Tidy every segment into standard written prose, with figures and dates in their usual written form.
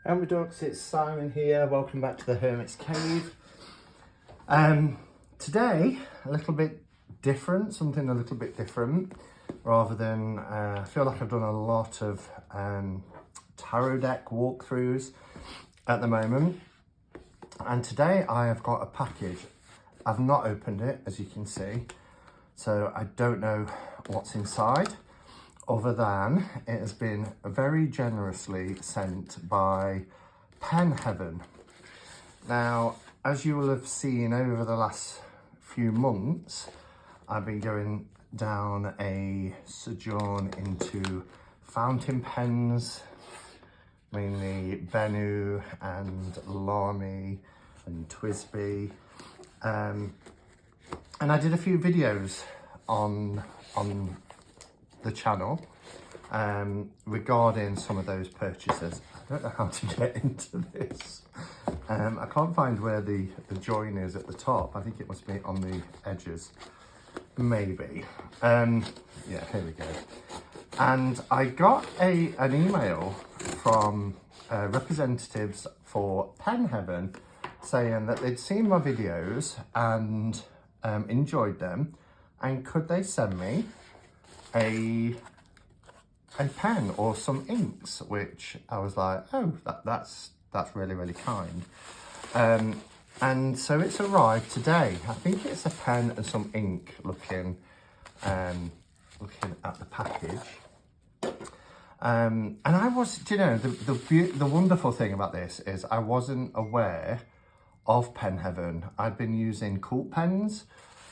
Hello ducks, it's Simon here. Welcome back to the Hermit's Cave. Today, a little bit different, something a little bit different, rather than, I feel like I've done a lot of tarot deck walkthroughs at the moment. And today I have got a package. I've not opened it, as you can see, so I don't know what's inside, other than it has been very generously sent by Pen Heaven. Now, as you will have seen over the last few months, I've been going down a sojourn into fountain pens, mainly Bennu and Lamy and Twisby. And I did a few videos on the channel regarding some of those purchases. I don't know how to get into this. I can't find where the join is at the top. I think it must be on the edges, maybe. Yeah, here we go. And I got an email from representatives for Pen Heaven saying that they'd seen my videos and enjoyed them, and could they send me a pen or some inks, which I was like, oh, that's really, really kind. And so it's arrived today. I think it's a pen and some ink, looking at the package. And I was, do you know, the wonderful thing about this is I wasn't aware of Pen Heaven. I'd been using Cult Pens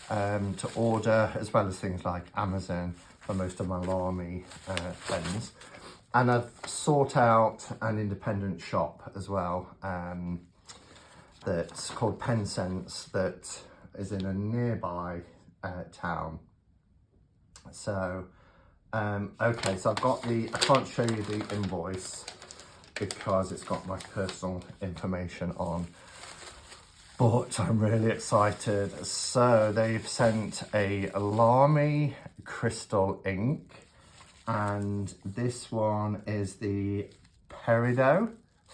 to order, as well as things like Amazon for most of my Lamy pens. And I've sought out an independent shop as well, that's called Pen Sense, that is in a nearby town. So, okay, so I've got I can't show you the invoice because it's got my personal information on, but I'm really excited. So they've sent a Lamy Crystal ink, and this one is the Peridot.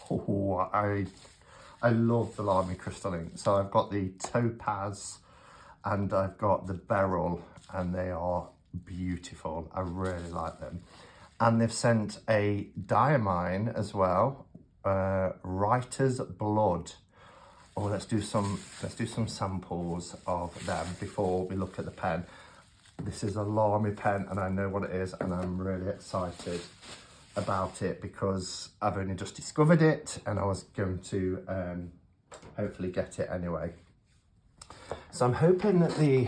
Oh, I love the Lamy Crystal ink. So I've got the Topaz and I've got the Beryl, and they are beautiful. I really like them. And they've sent a Diamine as well, Writer's Blood. Oh, let's do some samples of them before we look at the pen. This is a Lamy pen, and I know what it is, and I'm really excited about it because I've only just discovered it, and I was going to hopefully get it anyway. So I'm hoping that the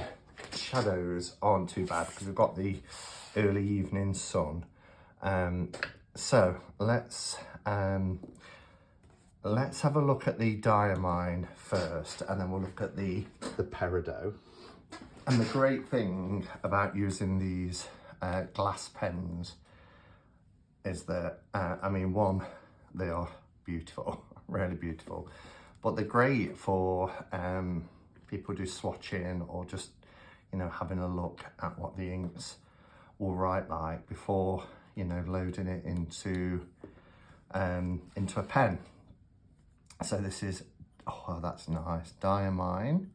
shadows aren't too bad because we've got the early evening sun. So let's have a look at the Diamine first, and then we'll look at the Peridot. And the great thing about using these glass pens is that, I mean, one, they are beautiful, really beautiful, but they're great for people do swatching or just, you know, having a look at what the inks will write like before, you know, loading it into a pen. So this is, oh, that's nice, Diamine,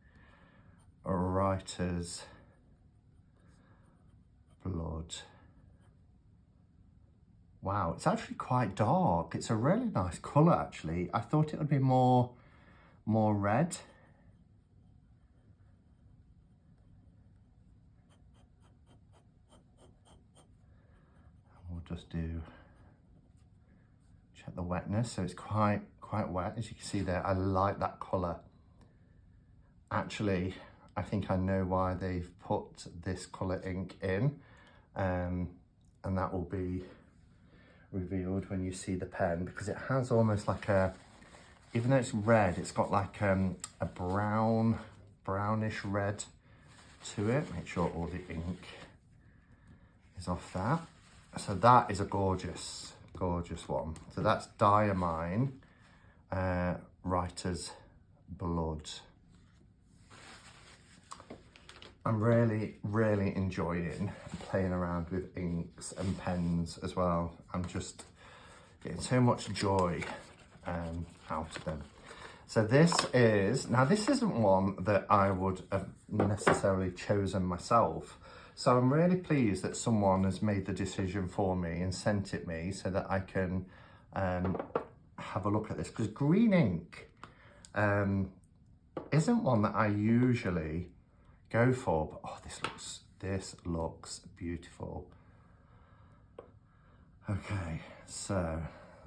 Writer's Blood. Wow, it's actually quite dark. It's a really nice colour, actually. I thought it would be more red. We'll just check the wetness. So it's quite wet, as you can see there. I like that colour. Actually, I think I know why they've put this colour ink in, and that will be revealed when you see the pen, because it has almost like even though it's red, it's got like a brownish red to it. Make sure all the ink is off that. So that is a gorgeous one. So that's Diamine, Writer's Blood. I'm really, really enjoying playing around with inks and pens as well. I'm just getting so much joy out of them. So this isn't one that I would have necessarily chosen myself. So I'm really pleased that someone has made the decision for me and sent it me so that I can have a look at this. Because green ink isn't one that I usually go for, but oh, this looks beautiful. Okay, so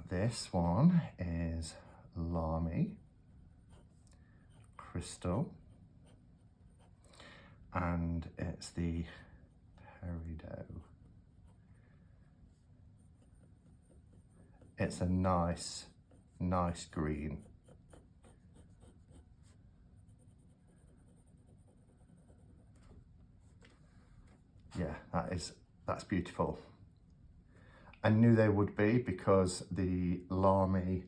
this one is Lamy Crystal, and it's the Peridot. It's a nice green. Yeah, that's beautiful. I knew they would be because the Lamy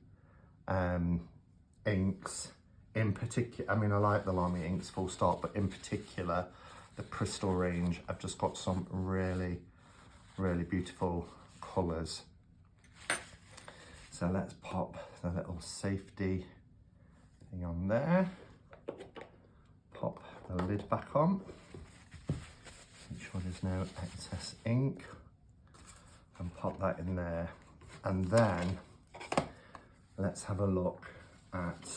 inks in particular, I mean, I like the Lamy inks full stop, but in particular, the Crystal range, I've just got some really beautiful colours. So let's pop the little safety thing on there, pop the lid back on, make sure there's no excess ink, and pop that in there. And then let's have a look at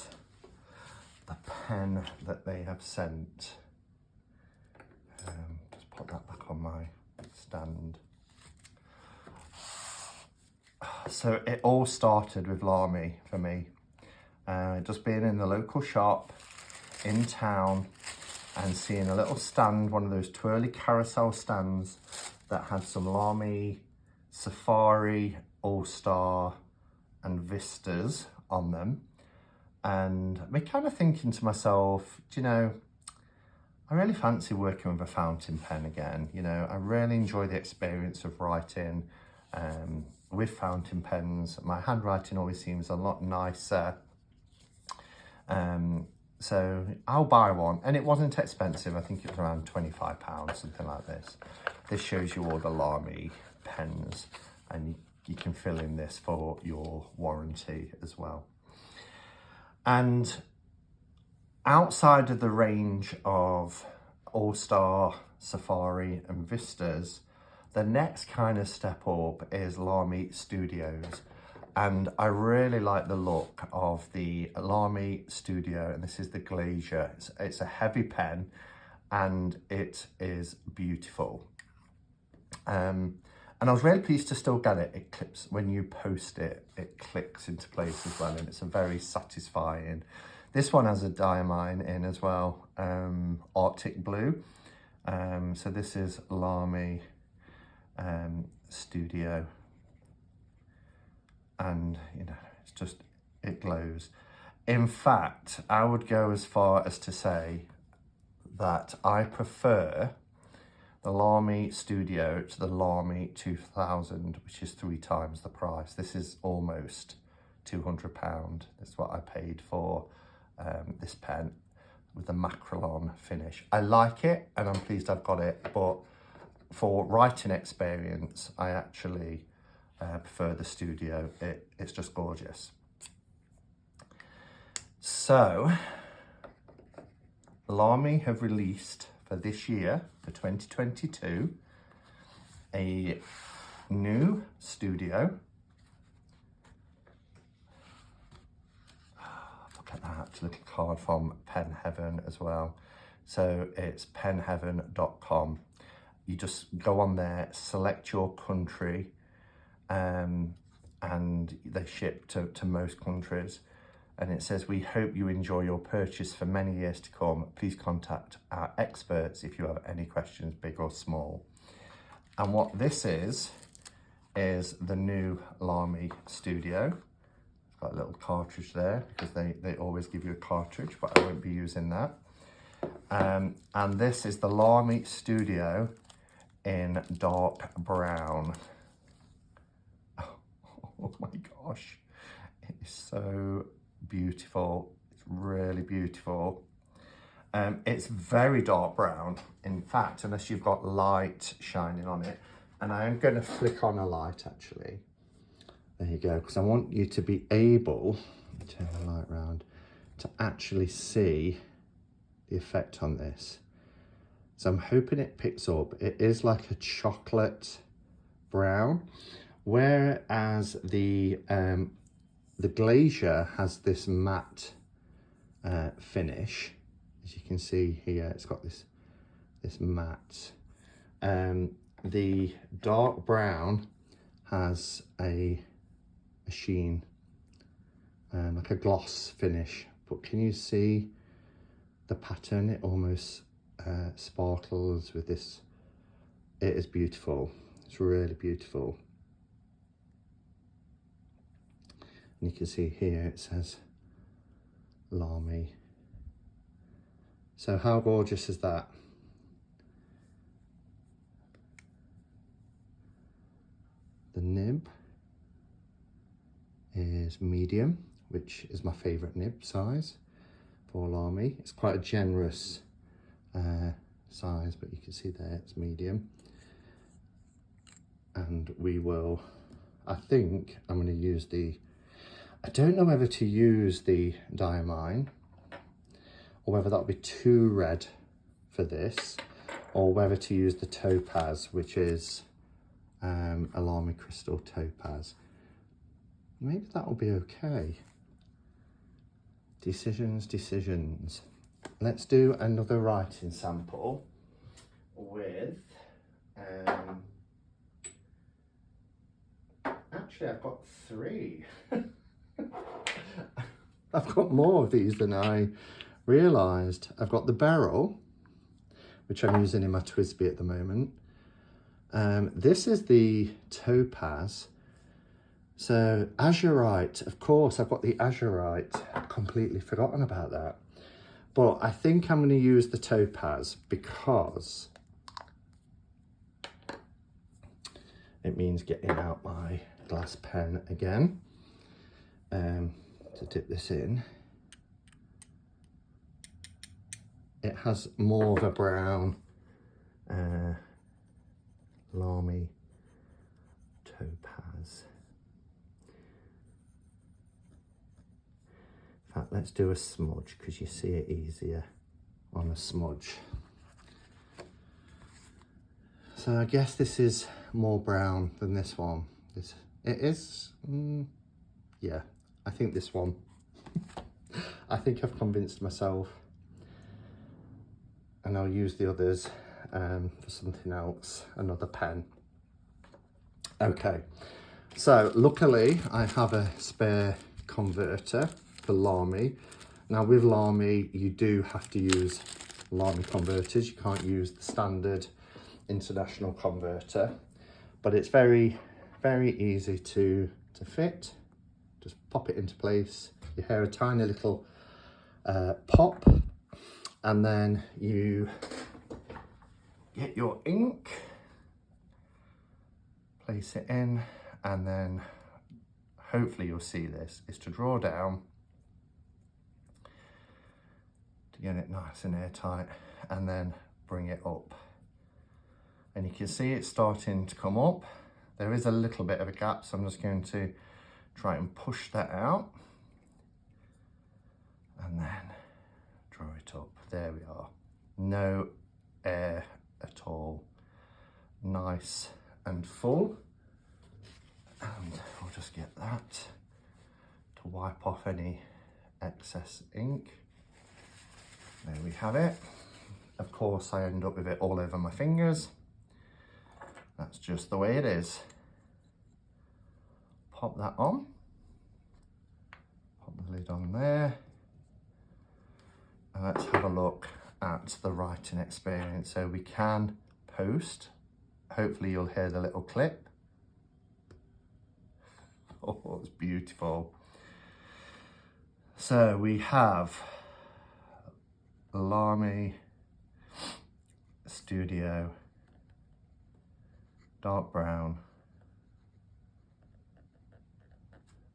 the pen that they have sent. Just put that back on my stand. So it all started with Lamy for me. Just being in the local shop in town and seeing a little stand, one of those twirly carousel stands that had some Lamy Safari, All-Star and Vistas on them. And me kind of thinking to myself, do you know, I really fancy working with a fountain pen again. You know, I really enjoy the experience of writing with fountain pens. My handwriting always seems a lot nicer. So I'll buy one, and it wasn't expensive. I think it was around £25, something like this. This shows you all the Lamy pens, and you can fill in this for your warranty as well. And outside of the range of All-Star, Safari and Vistas, the next kind of step up is Lamy Studios. And I really like the look of the Lamy Studio, and this is the Glacier. It's a heavy pen and it is beautiful. And I was really pleased to still get it. It clips, when you post it, it clicks into place as well, and it's a very satisfying. This one has a diamine in as well, Arctic Blue. So this is Lamy Studio, and you know, it's just, it glows. In fact, I would go as far as to say that I prefer the Lamy Studio to the Lamy 2000, which is 3 times the price. This is almost £200. That's what I paid for this pen with the macrolon finish. I like it and I'm pleased I've got it, but for writing experience, I actually prefer the Studio. It's just gorgeous. So, Lamy have released for this year, for 2022, a new Studio. Look at that, a little card from Pen Heaven as well. So it's penheaven.com. You just go on there, select your country, and they ship to most countries. And it says, we hope you enjoy your purchase for many years to come. Please contact our experts if you have any questions, big or small. And what this is the new Lamy Studio. It's got a little cartridge there because they always give you a cartridge, but I won't be using that. And this is the Lamy Studio in dark brown. Oh my gosh, it is so beautiful. It's really beautiful. It's very dark brown, in fact, unless you've got light shining on it. And I am going to flick on a light actually. There you go, because I want you to be able, turn the light around to actually see the effect on this. So I'm hoping it picks up. It is like a chocolate brown, whereas the glazier has this matte finish. As you can see here, it's got this matte. The dark brown has a sheen, like a gloss finish. But can you see the pattern? It almost sparkles with this. It is beautiful. It's really beautiful. And you can see here it says Lamy. So how gorgeous is that? The nib is medium, which is my favourite nib size for Lamy. It's quite a generous size, but you can see there it's medium. And we will, I think I'm going to use I don't know whether to use the diamine or whether that'll be too red for this, or whether to use the topaz, which is a Lamy Crystal topaz. Maybe that'll be okay. Decisions. Let's do another writing sample with, actually I've got 3. I've got more of these than I realised. I've got the beryl, which I'm using in my Twisby at the moment. This is the topaz. So azurite, of course, I've got the azurite. I've completely forgotten about that. But I think I'm going to use the topaz because it means getting out my glass pen again to dip this in. It has more of a brown Lamy topaz. In fact, let's do a smudge because you see it easier on a smudge. So I guess this is more brown than this one. It is, yeah, I think this one. I think I've convinced myself, and I'll use the others for something else, another pen. Okay, so luckily I have a spare converter for Lamy. Now with Lamy, you do have to use Lamy converters. You can't use the standard international converter, but it's very, very easy to fit. Just pop it into place. You hear a tiny little pop, and then you get your ink, place it in, and then hopefully you'll see this is to draw down to get it nice and airtight, and then bring it up. And you can see it's starting to come up. There is a little bit of a gap, so I'm just going to try and push that out and then draw it up. There we are. No air at all. Nice and full. And I'll just get that to wipe off any excess ink. There we have it. Of course, I end up with it all over my fingers. That's just the way it is. Pop that on. Pop the lid on there. And let's have a look at the writing experience. So we can post. Hopefully you'll hear the little clip. Oh, it's beautiful. So we have Lamy Studio dark brown,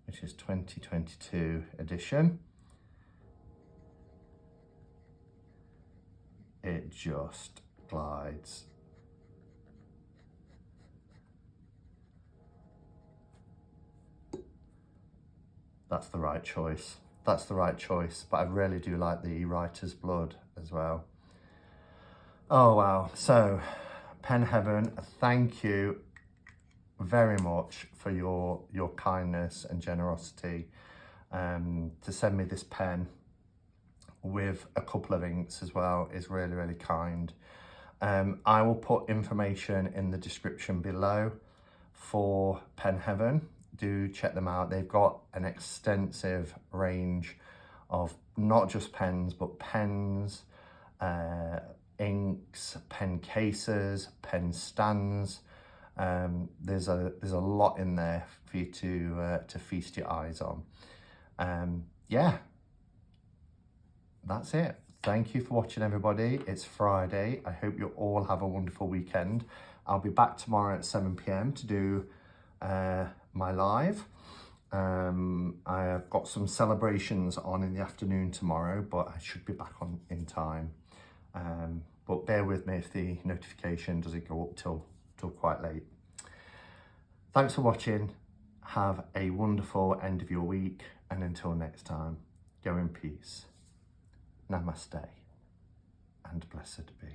which is 2022 edition. It just glides. That's the right choice. That's the right choice. But I really do like the writer's blood as well. Oh, wow. So, Pen Heaven, thank you very much for your kindness and generosity to send me this pen with a couple of inks as well is really, really kind. I will put information in the description below for Pen Heaven. Do check them out. They've got an extensive range of not just pens, but pens, inks, pen cases, pen stands. There's a lot in there for you to feast your eyes on. Yeah, that's it. Thank you for watching, everybody. It's Friday. I hope you all have a wonderful weekend. I'll be back tomorrow at 7 p.m. to do my live. I have got some celebrations on in the afternoon tomorrow, but I should be back on in time. But bear with me if the notification doesn't go up till quite late. Thanks for watching. Have a wonderful end of your week, and until next time, go in peace. Namaste and blessed be.